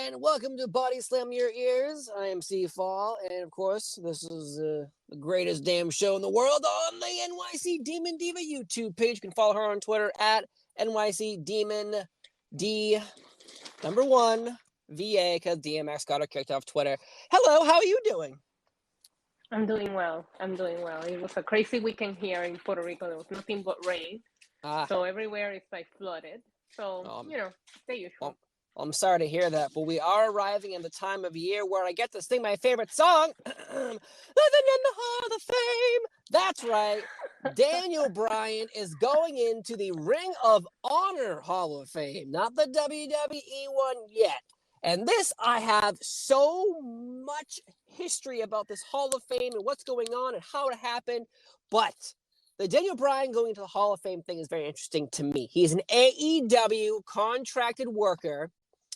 and welcome to Body Slam Your Ears. I am C Fall, and of course, this is the greatest damn show in the world on the NYC Demon Diva YouTube page. You can follow her on Twitter at NYC Demon D number 1 VA, because DMX got her kicked off Twitter. Hello, how are you doing? I'm doing well. It was a crazy weekend here in Puerto Rico. There was nothing but rain. So everywhere it's like flooded. So, the usual. I'm sorry to hear that, but we are arriving in the time of year where I get to sing my favorite song, Living in the Hall of Fame. That's right. Daniel Bryan is going into the Ring of Honor Hall of Fame, not the WWE one yet. And this, I have so much history about this Hall of Fame and what's going on and how it happened, but the Daniel Bryan going into the Hall of Fame thing is very interesting to me. He's an AEW contracted worker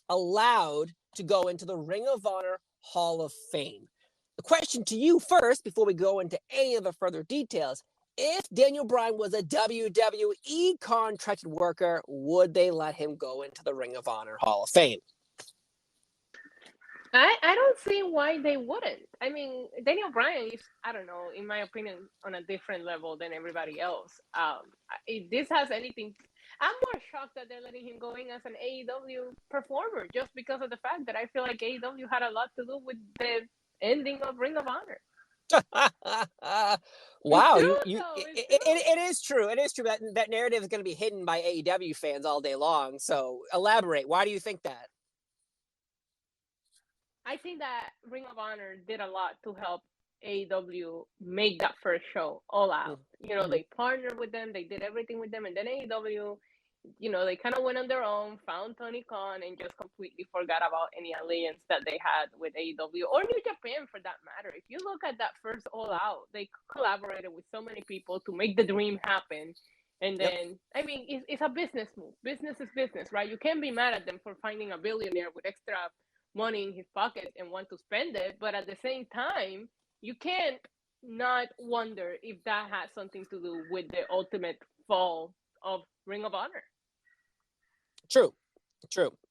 allowed to go into the Ring of Honor Hall of Fame. The question to you first, before we go into any of the further details, if Daniel Bryan was a WWE contracted worker, would they let him go into the Ring of Honor Hall of Fame? I don't see why they wouldn't. I mean, Daniel Bryan is, I don't know, in my opinion, on a different level than everybody else. If this has anything, I'm more shocked that they're letting him go in as an AEW performer, just because of the fact that I feel like AEW had a lot to do with the ending of Ring of Honor. Wow, it is true. It is true that narrative is going to be hidden by AEW fans all day long. So elaborate. Why do you think that? I think that Ring of Honor did a lot to help AEW make that first show all out. Mm-hmm. They partnered with them, they did everything with them, and then AEW, they kind of went on their own, found Tony Khan, and just completely forgot about any alliance that they had with AEW or New Japan for that matter. If you look at that first All Out, they collaborated with so many people to make the dream happen. And then, I mean, it's a business move. Business is business, right? You can't be mad at them for finding a billionaire with extra money in his pocket and want to spend it, but at the same time, you can't not wonder if that has something to do with the ultimate fall of Ring of Honor. True.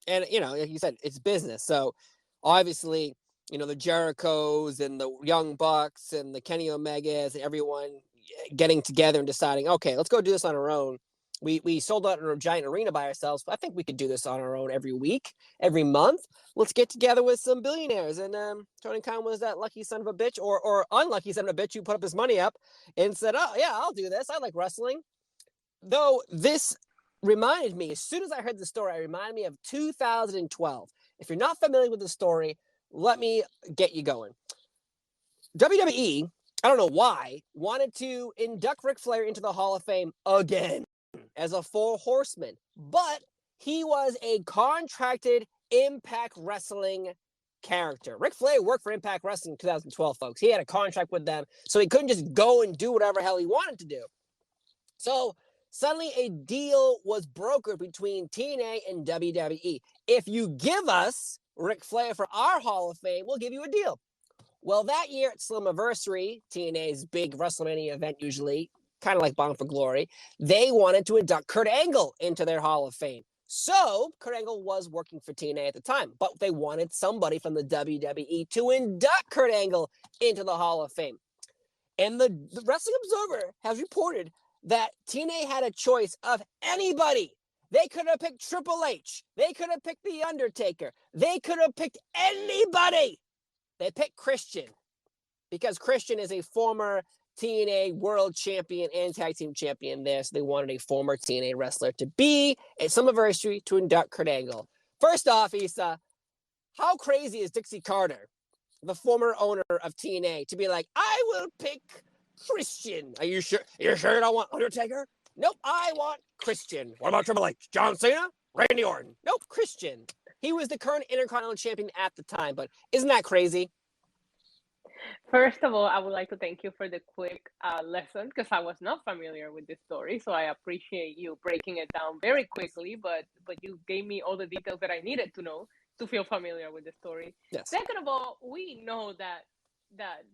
And, like you said, it's business. So, obviously, the Jerichos and the Young Bucks and the Kenny Omegas and everyone getting together and deciding, okay, let's go do this on our own. We sold out in a giant arena by ourselves. I think we could do this on our own every week, every month. Let's get together with some billionaires. And Tony Khan was that lucky son of a bitch or unlucky son of a bitch who put up his money up and said, oh, yeah, I'll do this. I like wrestling. Though this reminded me, as soon as I heard the story, it reminded me of 2012. If you're not familiar with the story, let me get you going. WWE, I don't know why, wanted to induct Ric Flair into the Hall of Fame again as a 4 horseman, but he was a contracted Impact Wrestling character. Ric Flair worked for Impact Wrestling in 2012, folks. He had a contract with them, so he couldn't just go and do whatever hell he wanted to do. So suddenly a deal was brokered between TNA and WWE. If you give us Ric Flair for our Hall of Fame, we'll give you a deal. Well, that year at Slammiversary, TNA's big WrestleMania event usually, kind of like Bound for Glory, they wanted to induct Kurt Angle into their Hall of Fame. So Kurt Angle was working for TNA at the time, but they wanted somebody from the WWE to induct Kurt Angle into the Hall of Fame. And the Wrestling Observer has reported that TNA had a choice of anybody. They could have picked Triple H. They could have picked The Undertaker. They could have picked anybody. They picked Christian because Christian is a former TNA World Champion and Tag Team Champion there, so they wanted a former TNA wrestler to be at Slammiversary to induct Kurt Angle. First off, Issa, how crazy is Dixie Carter, the former owner of TNA, to be like, I will pick Christian. Are you sure? You're sure you don't want Undertaker? Nope, I want Christian. What about Triple H? John Cena? Randy Orton? Nope, Christian. He was the current Intercontinental Champion at the time, but isn't that crazy? First of all, I would like to thank you for the quick lesson because I was not familiar with this story. So I appreciate you breaking it down very quickly, but you gave me all the details that I needed to know to feel familiar with the story. Yes. Second of all, we know that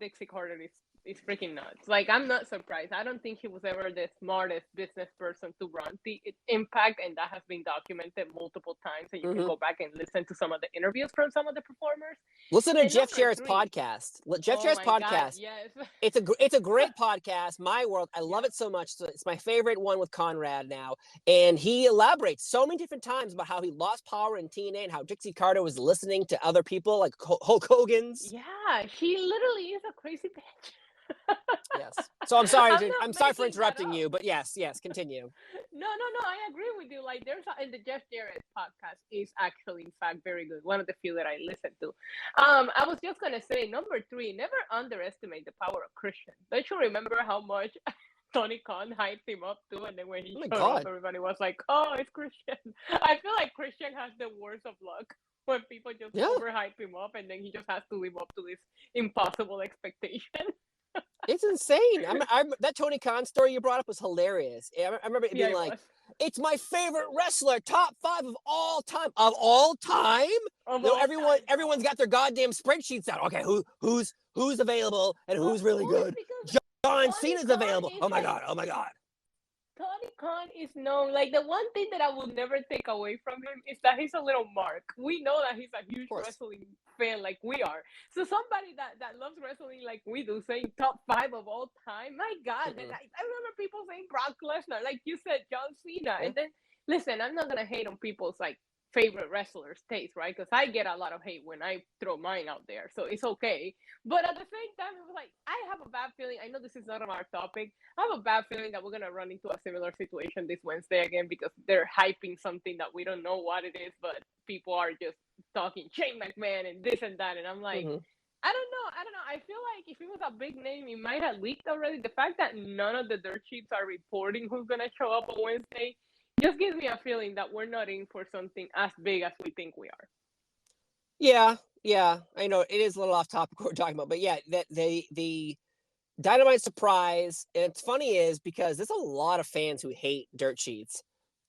Dixie Carter is freaking nuts. Like, I'm not surprised. I don't think he was ever the smartest business person to run the Impact, and that has been documented multiple times. And you can go back and listen to some of the interviews from some of the performers. Listen to And Jeff number Jarrett's 3, podcast. Jeff oh Jarrett's my God, podcast. yes. It's a great podcast. My World. I love it so much. It's my favorite one with Conrad now. And he elaborates so many different times about how he lost power in TNA and how Dixie Carter was listening to other people like Hulk Hogan's. Yeah, she literally is a crazy bitch. Yes. So I'm sorry. I'm sorry for making that interrupting up. you, but yes, continue. No, I agree with you. Like, and the Jeff Jarrett podcast is actually, in fact, very good. One of the few that I listen to. I was just gonna say, number 3, never underestimate the power of Christian. Don't you remember how much Tony Khan hyped him up too? And then when he showed up, everybody was like, "Oh, it's Christian." I feel like Christian has the worst of luck when people just overhype him up, and then he just has to live up to this impossible expectation. It's insane. That Tony Khan story you brought up was hilarious. I remember it being like, it's my favorite wrestler, top 5 of all time. Of all time? Everyone's got their goddamn spreadsheets out. Okay, who's available and who's really good? John Cena's available. Oh my god. Tony Khan is known, like, the one thing that I will never take away from him is that he's a little mark. We know that he's a huge wrestling fan like we are. So somebody that loves wrestling like we do, saying top 5 of all time, my God. I remember people saying Brock Lesnar, like you said, John Cena. And then, listen, I'm not going to hate on people's, like, favorite wrestlers' taste, right? Because I get a lot of hate when I throw mine out there, so it's okay. But at the same time, it was like, I have a bad feeling. I know this is not on our topic. I have a bad feeling that we're gonna run into a similar situation this Wednesday again, because they're hyping something that we don't know what it is, but people are just talking Shane McMahon and this and that, and I'm like, I don't know. I feel like if it was a big name, it might have leaked already. The fact that none of the dirt sheets are reporting who's gonna show up on Wednesday just gives me a feeling that we're not in for something as big as we think we are. Yeah. I know it is a little off topic what we're talking about, but yeah, that the Dynamite surprise. And it's funny is because there's a lot of fans who hate dirt sheets.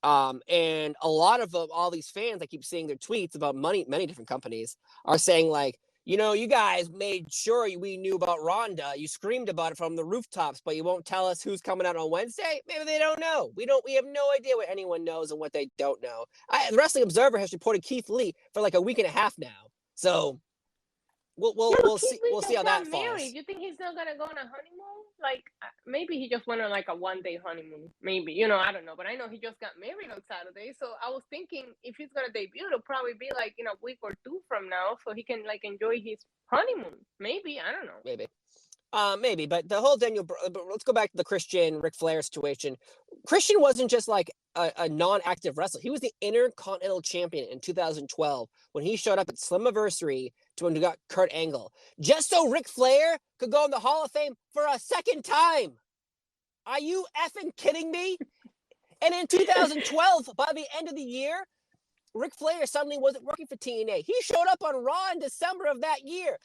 And a lot of all these fans, I keep seeing their tweets about many different companies are saying like, you guys made sure we knew about Ronda. You screamed about it from the rooftops, but you won't tell us who's coming out on Wednesday. Maybe they don't know. We have no idea what anyone knows and what they don't know. The Wrestling Observer has reported Keith Lee for like a week and a half now. So we'll see how that falls. You think he's not gonna go on a honeymoon? Like, maybe he just went on like a 1-day honeymoon. Maybe, I don't know. But I know he just got married on Saturday. So I was thinking if he's gonna debut, it'll probably be like in a week or 2 from now, so he can like enjoy his honeymoon. Maybe, I don't know. Maybe, but the whole but let's go back to the Christian Ric Flair situation. Christian wasn't just like a non-active wrestler. He was the Intercontinental Champion in 2012 when he showed up at Slammiversary to when he got Kurt Angle, just so Ric Flair could go in the Hall of Fame for a second time. Are you effing kidding me? And in 2012, by the end of the year, Ric Flair suddenly wasn't working for TNA. He showed up on Raw in December of that year.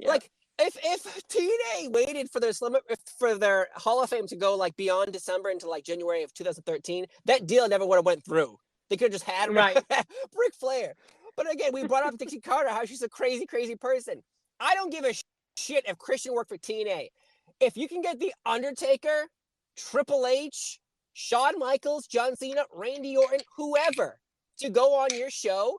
Like, if TNA waited for their Hall of Fame to go like beyond December into like January of 2013, that deal never would have went through. They could have just had Ric Flair. But again, we brought up Dixie Carter, how she's a crazy, crazy person. I don't give a shit if Christian worked for TNA. If you can get The Undertaker, Triple H, Shawn Michaels, John Cena, Randy Orton, whoever, to go on your show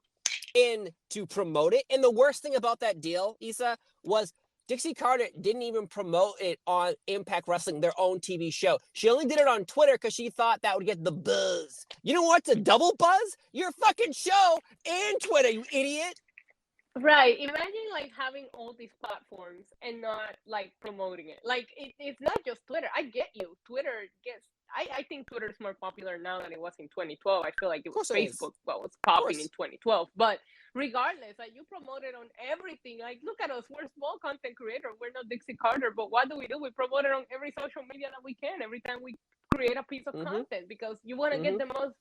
and to promote it. And the worst thing about that deal, Issa, was Dixie Carter didn't even promote it on Impact Wrestling, their own TV show. She only did it on Twitter because she thought that would get the buzz. You know what's a double buzz? Your fucking show and Twitter, you idiot. Right. Imagine like having all these platforms and not like promoting it. Like it's not just Twitter. I get you. Twitter gets. I think Twitter is more popular now than it was in 2012. I feel like it was Facebook what was popping in 2012. But regardless, like you promote it on everything. Like look at us. We're small content creator. We're not Dixie Carter. But what do? We promote it on every social media that we can. Every time we create a piece of content because you want to get the most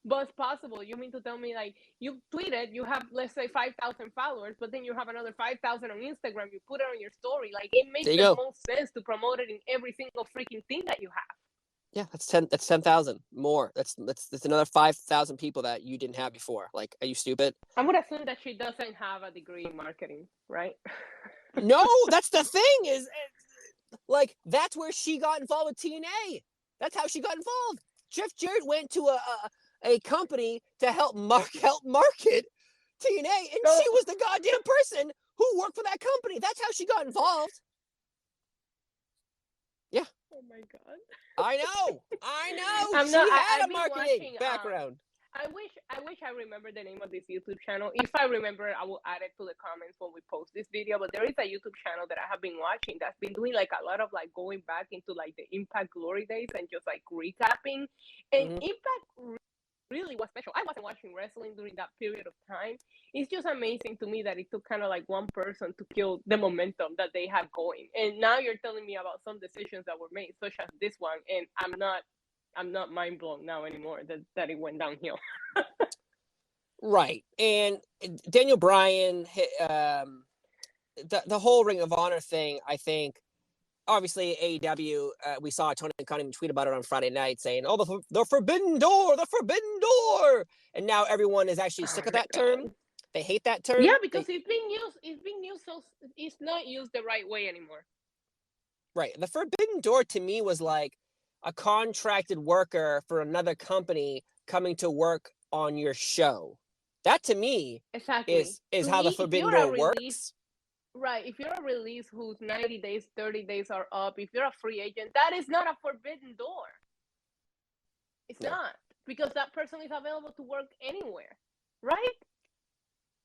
buzz possible. You mean to tell me like you tweeted, you have let's say 5,000 followers, but then you have another 5,000 on Instagram. You put it on your story. Like it makes the most sense to promote it in every single freaking thing that you have. Yeah, that's 10,000 more. That's another 5,000 people that you didn't have before. Like, are you stupid? I would assume that she doesn't have a degree in marketing, right? No, that's the thing is Like, that's where she got involved with TNA. That's how she got involved. Jeff Jarrett went to a company to help market TNA, and So, she was the goddamn person who worked for that company. That's how she got involved. Yeah. oh my god. I know. I'm She not. had I've a been marketing watching. background. I wish I remember the name of this YouTube channel. If I remember, I will add it to the comments when we post this video. But there is a YouTube channel that I have been watching that's been doing like a lot of like going back into like the Impact glory days and just like recapping. And Mm-hmm. Impact really was special. I wasn't watching wrestling during that period of time. It's just amazing to me that it took kind of like one person to kill the momentum that they had going. And now you're telling me about some decisions that were made, such as this one, and I'm not mind blown now anymore that it went downhill. Right. And Daniel Bryan, the whole Ring of Honor thing, I think, obviously AEW, we saw Tony Khan even tweet about it on Friday night saying, oh, the forbidden door. And now everyone is actually sick Oh of my that term. god. They hate that term. Yeah, because it's being used so it's not used the right way anymore. Right. The forbidden door to me was like a contracted worker for another company coming to work on your show. That to me Exactly. is To how the me, if forbidden you're a door release, works. right, if you're a release whose 90 days, 30 days are up, if you're a free agent, that is not a forbidden door. It's No. not. Because that person is available to work anywhere. Right?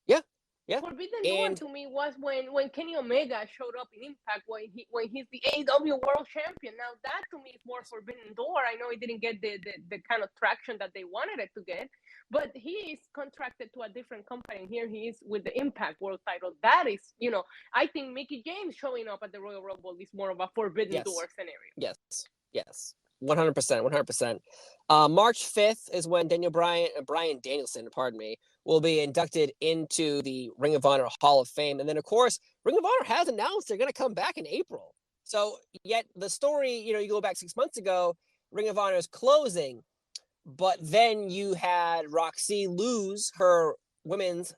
Yeah. Yeah. Forbidden Door And to me was when Kenny Omega showed up in Impact when he's the AEW World Champion. Now that to me is more Forbidden Door. I know it didn't get the kind of traction that they wanted it to get, but he is contracted to a different company. Here he is with the Impact World title. That is, I think Mickie James showing up at the Royal Rumble is more of a Forbidden Door scenario. Yes. 100%. March 5th is when Bryan Danielson, pardon me, will be inducted into the Ring of Honor Hall of Fame. And then, of course, Ring of Honor has announced they're going to come back in April. So, yet the story, you go back 6 months ago, Ring of Honor is closing, but then you had Roxy lose her women's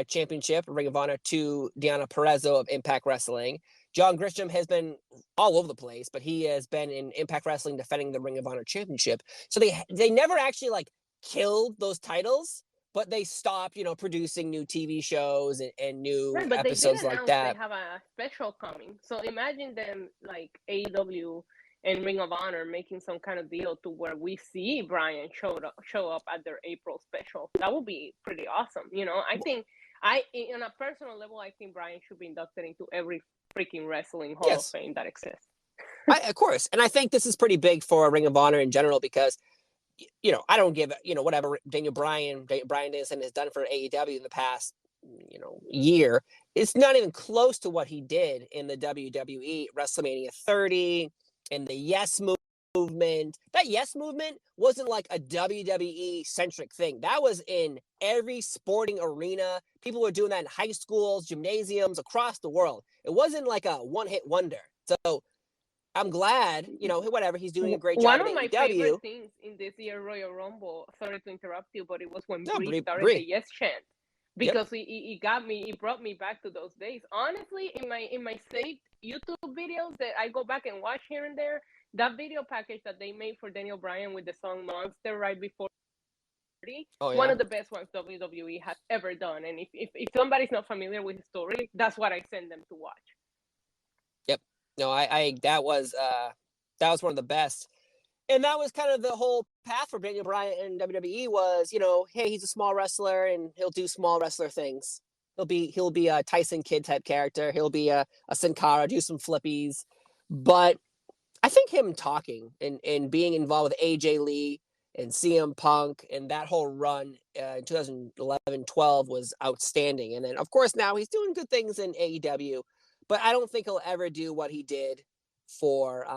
championship, Ring of Honor, to Deonna Purrazzo of Impact Wrestling. John Grisham has been all over the place, but he has been in Impact Wrestling defending the Ring of Honor championship. So they never actually like killed those titles, but they stopped, producing new TV shows and new Right, but they did episodes like announce they that. have a special coming. So imagine them like AEW and Ring of Honor making some kind of deal to where we see Bryan show up at their April special. That would be pretty awesome. I think on a personal level, I think Bryan should be inducted into every freaking wrestling Hall of Yes, Fame that exists. of course. And I think this is pretty big for Ring of Honor in general because I don't give, whatever Bryan Danielson has done for AEW in the past, year. It's not even close to what he did in the WWE WrestleMania 30 and the Yes movement. That Yes movement wasn't like a WWE centric thing. That was in every sporting arena. People were doing that in high schools, gymnasiums across the world. It wasn't like a one-hit wonder. So I'm glad, whatever, he's doing a great job One in of my AEW. favorite things in this year Royal Rumble, sorry to interrupt you, but it was when No, Brie started Brie. the Yes chant. Because it brought me back to those days. Honestly, in my saved YouTube videos that I go back and watch here and there, that video package that they made for Daniel Bryan with the song Monster right before one of the best ones WWE has ever done. And if somebody's not familiar with the story, that's what I send them to watch. Yep. No, that was one of the best. And that was kind of the whole path for Daniel Bryan in WWE was, hey, he's a small wrestler and he'll do small wrestler things. He'll be a Tyson Kidd type character. He'll be a Sin Cara, do some flippies. But I think him talking and being involved with AJ Lee and CM Punk and that whole run in 2011-12 was outstanding. And then, of course, now he's doing good things in AEW. But I don't think he'll ever do what he did for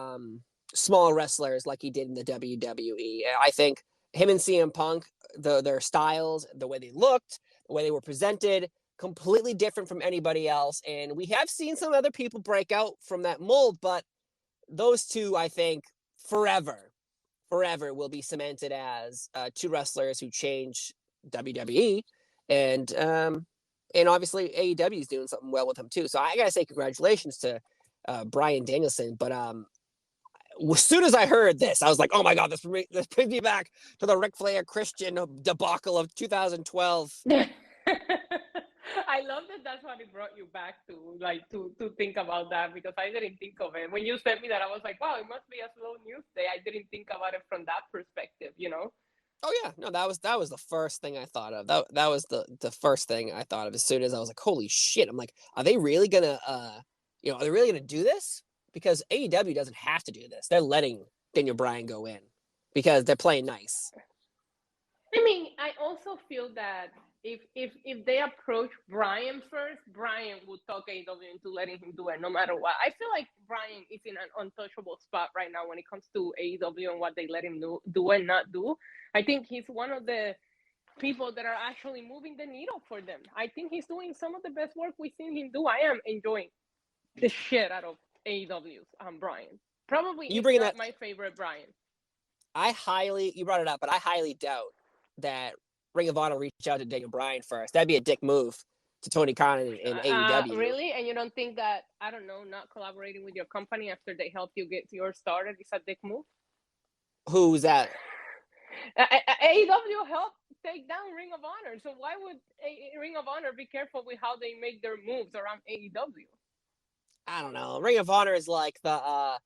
small wrestlers like he did in the WWE. I think him and CM Punk, their styles, the way they looked, the way they were presented, completely different from anybody else. And we have seen some other people break out from that mold, but those two, I think, forever will be cemented as two wrestlers who changed WWE. And obviously AEW is doing something well with him too. So I gotta say congratulations to Bryan Danielson. But as soon as I heard this, I was like, oh my God, this brings me back to the Ric Flair Christian debacle of 2012. I love that that's what it brought you back to, like to think about that, because I didn't think of it. When you sent me that, I was like, wow, it must be a slow news day. I didn't think about it from that perspective, you know? Oh yeah, no, that was the first thing I thought of. That was the first thing I thought of as soon as I was like, holy shit. I'm like, are they really gonna are they really gonna do this? Because AEW doesn't have to do this. They're letting Daniel Bryan go in because they're playing nice. I mean, I also feel that if they approach Bryan first, Bryan would talk AEW into letting him do it no matter what. I feel like Bryan is in an untouchable spot right now when it comes to AEW and what they let him do and not do. I think he's one of the people that are actually moving the needle for them. I think he's doing some of the best work we've seen him do. I am enjoying the shit out of AEW's Bryan. Probably You is bringing not that? my favorite Bryan. You brought it up, but I highly doubt that Ring of Honor reach out to Daniel Bryan first. That'd be a dick move to Tony Khan in AEW. Really? And you don't think that, I don't know, not collaborating with your company after they helped you get your started is a dick move? Who's that? AEW helped take down Ring of Honor. So why would Ring of Honor be careful with how they make their moves around AEW? I don't know. Ring of Honor is like the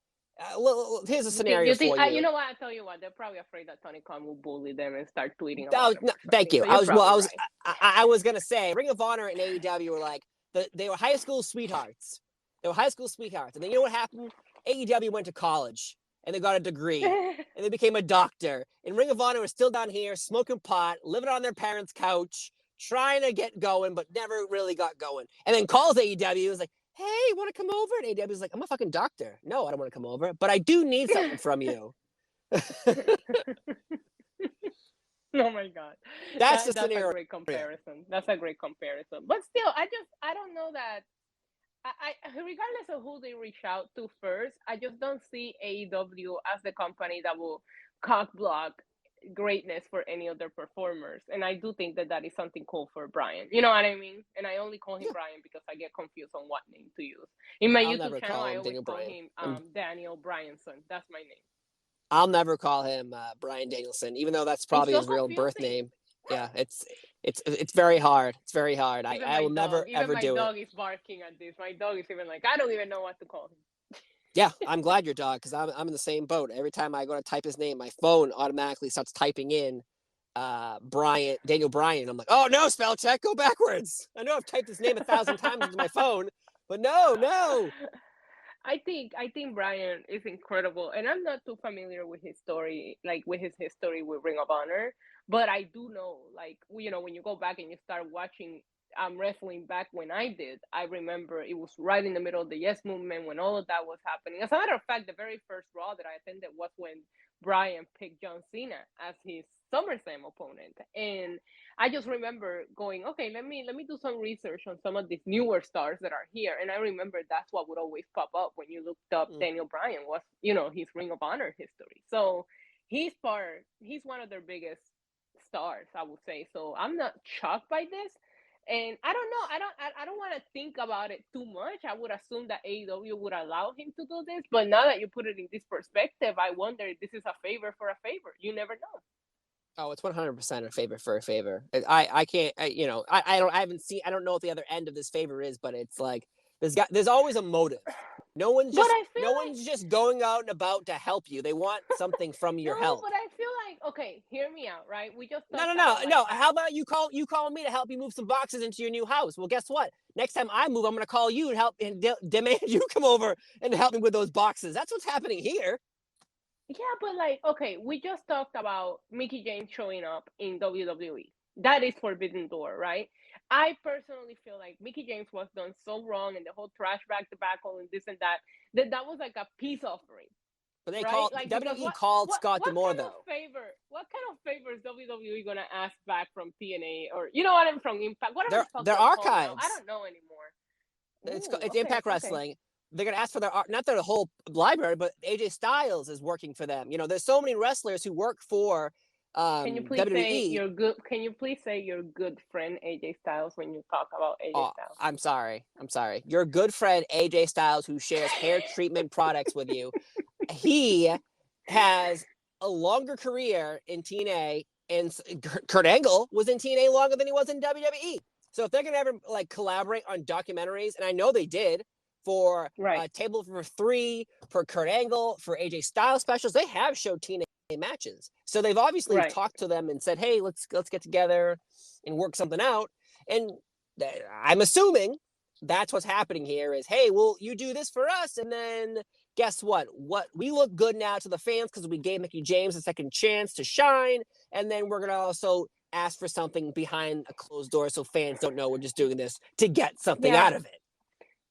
here's a scenario for you. You know what? I tell you what, they're probably afraid that Tony Khan will bully them and start tweeting about them. Thank you. So I was gonna say Ring of Honor and AEW were like they were high school sweethearts. They were high school sweethearts, and then you know what happened? AEW went to college and they got a degree and they became a doctor. And Ring of Honor was still down here smoking pot, living on their parents' couch, trying to get going, but never really got going. And then calls AEW, was like, hey, want to come over? And AEW was like, I'm a fucking doctor. No, I don't want to come over, but I do need something from you. Oh my God. That's a great comparison. That's a great comparison. But still, I don't know that I regardless of who they reach out to first, I just don't see AEW as the company that will cock block greatness for any of their performers. And I do think that that is something cool for Bryan. You know what I mean? And I only call him Bryan because I get confused on what name to use. In my YouTube channel, I always call him Daniel Bryanson. That's my name. I'll never call him Bryan Danielson, even though that's probably his real birth name. Yeah, it's very hard. It's very hard. I will never ever do it. My dog is barking at this. My dog is even like, I don't even know what to call him. Yeah, I'm glad your dog, because I'm in the same boat. Every time I go to type his name, my phone automatically starts typing in Daniel Bryan. I'm like, oh no, spell check, go backwards. I know I've typed his name 1,000 times into my phone, but no. I think Bryan is incredible, and I'm not too familiar with his story, with his history with Ring of Honor, but I do know, when you go back and you start watching wrestling back when I did, I remember it was right in the middle of the Yes Movement when all of that was happening. As a matter of fact, the very first Raw that I attended was when Bryan picked John Cena as his SummerSlam opponent, and I just remember going, okay, let me do some research on some of these newer stars that are here, and I remember that's what would always pop up when you looked up Daniel Bryan was his Ring of Honor history. So he's one of their biggest stars, I would say. So I'm not shocked by this. And I don't know. I don't want to think about it too much. I would assume that AEW would allow him to do this. But now that you put it in this perspective, I wonder if this is a favor for a favor. You never know. Oh, it's 100% a favor for a favor. I can't. I don't know what the other end of this favor is, but it's like there's always a motive. No one's just going out and about to help you. They want something from your help. But I feel like, okay, hear me out, right? We just no. How about you call me to help you move some boxes into your new house? Well, guess what? Next time I move, I'm going to call you and help and demand you come over and help me with those boxes. That's what's happening here. Yeah, but okay, we just talked about Mickie James showing up in WWE. That is Forbidden Door, right? I personally feel like Mickie James was done so wrong, and the whole trash bag debacle and this and that that was like a peace offering. But they called WWE called Scott D'Amore though. What kind of favor is WWE gonna ask back from TNA or what I'm from Impact? What their archives. I don't know anymore. It's Impact Wrestling. They're gonna ask for not their whole library, but AJ Styles is working for them. There's so many wrestlers who work for Can you please say WWE. your good? Can you please say your good friend AJ Styles when you talk about AJ Oh, Styles? I'm sorry. Your good friend AJ Styles, who shares hair treatment products with you, he has a longer career in TNA, and Kurt Angle was in TNA longer than he was in WWE. So if they're gonna ever like collaborate on documentaries, and I know they did for Right. Table for Three, for Kurt Angle, for AJ Styles specials, they have showed TNA matches. So they've obviously Right. talked to them and said, "Hey, let's get together and work something out." And I'm assuming that's what's happening here is, hey, well, you do this for us, and then guess what? We look good now to the fans because we gave Mickie James a second chance to shine, and then we're gonna also ask for something behind a closed door so fans don't know we're just doing this to get something Yeah. out of it.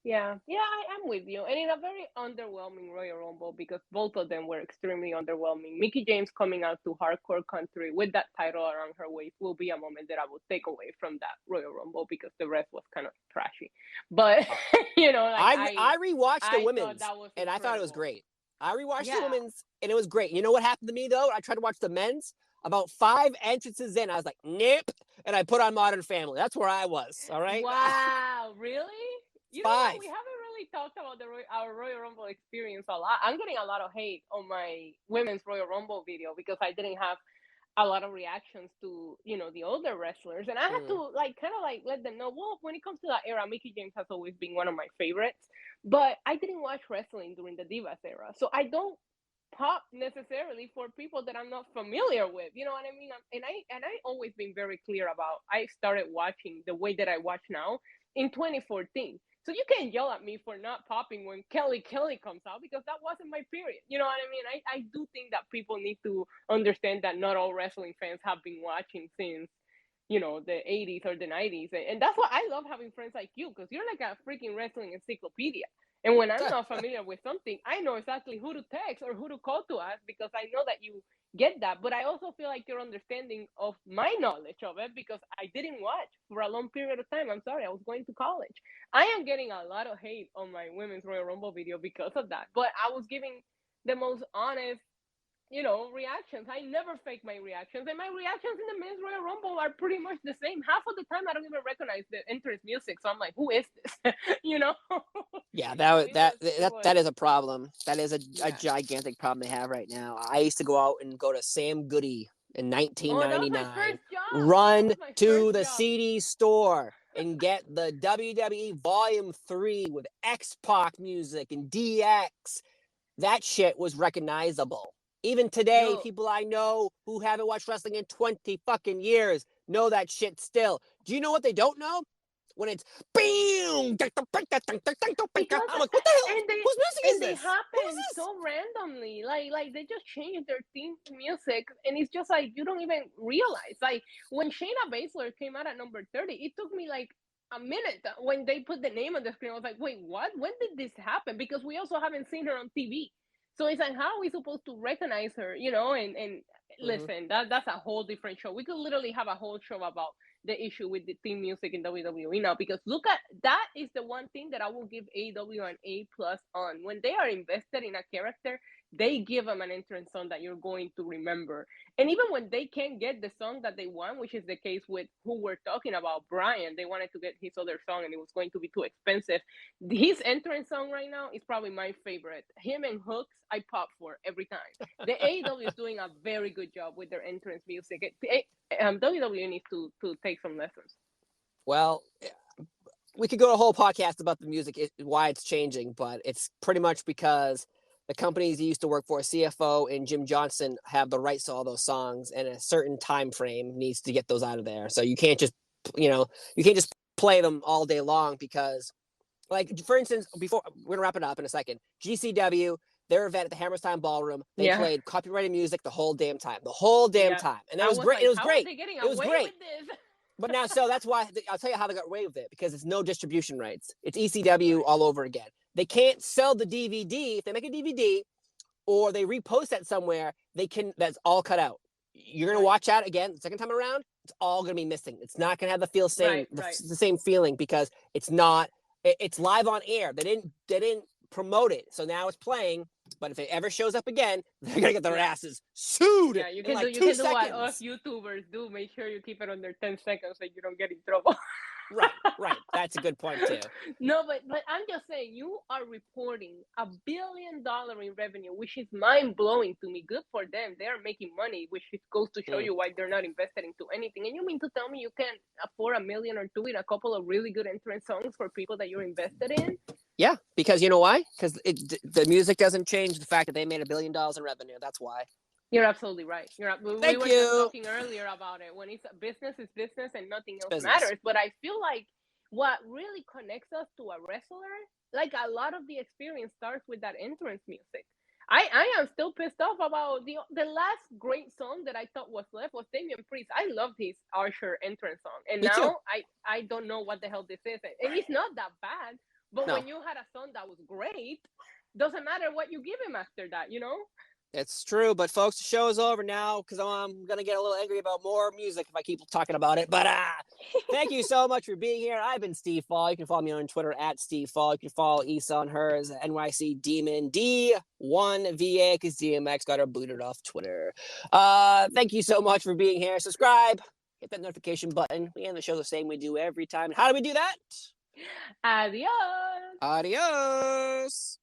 Yeah, I'm with you. And in a very underwhelming Royal Rumble, because both of them were extremely underwhelming. Mickie James coming out to hardcore country with that title around her waist will be a moment that I will take away from that Royal Rumble, because the rest was kind of trashy. But you know, like I rewatched the I thought women's that was and I thought it was incredible. great. I rewatched the Yeah. women's and it was great. You know what happened to me though? I tried to watch the men's. About 5 entrances in, I was like, nope. And I put on Modern Family. That's where I was. All right. Wow, really? You know what? 5. We haven't really talked about our Royal Rumble experience a lot. I'm getting a lot of hate on my women's Royal Rumble video because I didn't have a lot of reactions to, you know, the older wrestlers, and I had to like kind of like let them know, well, when it comes to that era, Mickie James has always been one of my favorites, but I didn't watch wrestling during the Divas era, so I don't pop necessarily for people that I'm not familiar with. You know what I mean? And I always been very clear about, I started watching the way that I watch now in 2014. So you can't yell at me for not popping when Kelly comes out, because that wasn't my period. You know what I mean? I do think that people need to understand that not all wrestling fans have been watching since, you know, the 80s or the 90s. And that's why I love having friends like you, because you're like a freaking wrestling encyclopedia. And when I'm not familiar with something, I know exactly who to text or who to call to ask, because I know that you get that. But I also feel like your understanding of my knowledge of it, because I didn't watch for a long period of time. I'm sorry, I was going to college. I am getting a lot of hate on my women's Royal Rumble video because of that. But I was giving the most honest, you know, reactions. I never fake my reactions, and my reactions in the men's Royal Rumble are pretty much the same. Half of the time, I don't even recognize the entrance music, so I'm like, "Who is this?" You know? Yeah, So that is a problem. That is a yeah. gigantic problem they have right now. I used to go out and go to Sam Goody in Oh, that was my 1999, first job. That run was my to first the job. CD store and get the WWE Volume 3 with X-Pac music and DX. That shit was recognizable. Even today, Yo, people I know who haven't watched wrestling in 20 fucking years know that shit still. Do you know what they don't know? When it's bam, because I'm like, what the hell? and they Whose music is and they this? Who is happen this? so randomly, like they just change their theme music, and it's just like you don't even realize. Like when Shayna Baszler came out at number 30, it took me like a minute when they put the name on the screen. I was like, wait, what? When did this happen? Because we also haven't seen her on TV, so it's like, how are we supposed to recognize her, you know? And listen, that's a whole different show. We could literally have a whole show about the issue with the theme music in WWE now, because look at that, is the one thing that I will give AEW an A+ on. When they are invested in a character, they give them an entrance song that you're going to remember. And even when they can't get the song that they want, which is the case with who we're talking about, Bryan, they wanted to get his other song and it was going to be too expensive. His entrance song right now is probably my favorite. Him and Hooks, I pop for every time. The AEW is doing a very good job with their entrance music. WWE needs to take some lessons. Well, we could go a whole podcast about the music, why it's changing, but it's pretty much because the companies he used to work for, CFO and Jim Johnson, have the rights to all those songs, and a certain time frame needs to get those out of there. So you can't just, you can't just play them all day long because, like, for instance, before we're gonna wrap it up in a second, GCW, their event at the Hammerstein Ballroom, they Yeah. played copyrighted music the whole damn time, Yeah. and that I was was great. like, It was how are great. they getting It was away great. with this? But now, so that's why I'll tell you how they got away with it, because it's no distribution rights. It's ECW Right. all over again. They can't sell the DVD. If they make a DVD or they repost that somewhere, that's all cut out. You're going to watch that again the second time around, it's all going to be missing. It's not going to have the same feeling, because it's live on air. They didn't promote it. So now it's playing, But if it ever shows up again, they're gonna get their asses sued. Yeah, you can like do. You can 2 do what seconds. us YouTubers do. Make sure you keep it under 10 seconds so you don't get in trouble. Right. That's a good point too. No, but I'm just saying, you are reporting $1 billion in revenue, which is mind blowing to me. Good for them; they are making money, which goes to show you why they're not invested into anything. And you mean to tell me you can't afford $1 million or $2 million in a couple of really good entrance songs for people that you're invested in? Yeah, because you know why? Because the music doesn't change the fact that they made $1 billion in revenue. That's why. You're absolutely right. We were just talking earlier about it. When it's business is business and nothing else matters. But I feel like what really connects us to a wrestler, like a lot of the experience starts with that entrance music. I am still pissed off about the last great song that I thought was left was Damian Priest. I loved his Archer entrance song. And now I don't know what the hell this is. And it's not that bad. But when you had a song that was great, doesn't matter what you give him after that, you know? It's true, but folks, the show is over now because I'm going to get a little angry about more music if I keep talking about it. But thank you so much for being here. I've been Steve Fall. You can follow me on Twitter at Steve Fall. You can follow Issa on hers, NYC Demon D1VA, because DMX got her booted off Twitter. Thank you so much for being here. Subscribe, hit that notification button. We end the show the same we do every time. How do we do that? Adios. Adios.